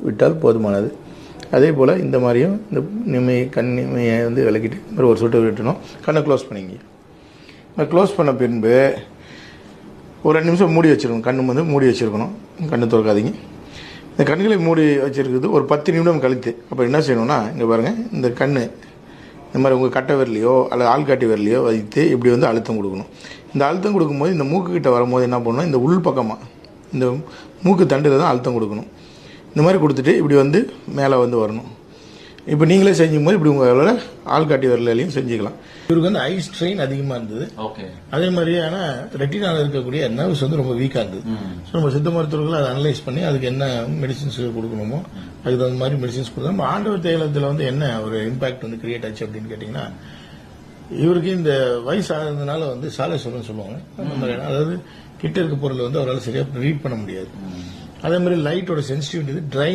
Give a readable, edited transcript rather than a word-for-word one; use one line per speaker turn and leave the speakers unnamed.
விட்டால் போதுமானது. அதே போல் இந்த மாதிரியும் இந்த கண் இமையை வந்து விளக்கிட்டு இந்த மாதிரி ஒரு சொட்டு விட்டணும். கண்ணை க்ளோஸ் பண்ணிங்க. க்ளோஸ் பண்ண பின்பு ஒரு 2 நிமிஷம் மூடி வச்சுருக்கணும். கண்ணு வந்து மூடி வச்சுருக்கணும். கண்ணு திறக்காதீங்க. இந்த கண்களை மூடி வச்சுருக்குது ஒரு 10 நிமிடம் கழித்து அப்போ என்ன செய்யணும்னா, இங்கே பாருங்கள், இந்த கண் இந்த மாதிரி உங்கள் கட்டை விரலையோ அல்லது ஆள்காட்டி விரலையோ வைத்து இப்படி வந்து அழுத்தம் கொடுக்கணும். இந்த அழுத்தம் கொடுக்கும்போது இந்த மூக்குக்கிட்ட வரும்போது என்ன பண்ணணும், இந்த உள் பக்கமாக இந்த மூக்கு தண்டில் தான் அழுத்தம் கொடுக்கணும். இந்த மாதிரி கொடுத்துட்டு இப்படி வந்து மேலே வந்து வரணும். இப்போ நீங்களே செஞ்சும்போது இப்படி உங்களோட ஆள்காட்டி விரலையும் செஞ்சுக்கலாம். இவருக்கு வந்து ஐ ஸ்ட்ரெயின் அதிகமாக இருந்தது. அதே மாதிரி ஆனால் ரெட்டினாவில் இருக்கக்கூடிய நர்வ்ஸ் வந்து ரொம்ப வீக்காக இருந்தது. ஸோ நம்ம சித்த மருத்துவர்கள் அதை அனலைஸ் பண்ணி அதுக்கு என்ன மெடிசின்ஸ் கொடுக்கணுமோ அதுக்கு தகுந்த மாதிரி மெடிசின்ஸ் கொடுத்தோம். நம்ம ஆண்டவர் தைலத்தில் வந்து என்ன ஒரு இம்பாக்ட் வந்து கிரியேட் ஆச்சு அப்படின்னு கேட்டிங்கன்னா, இவருக்கு இந்த வயசு ஆகிறதுனால வந்து சாலை சொல்லுவாங்க. அந்த மாதிரியான அதாவது கிட்ட இருக்க பொருள் வந்து அவரால் சரியாக ரீட் பண்ண முடியாது. அதே மாதிரி லைட்டோட சென்சிட்டிவிட்டி ட்ரை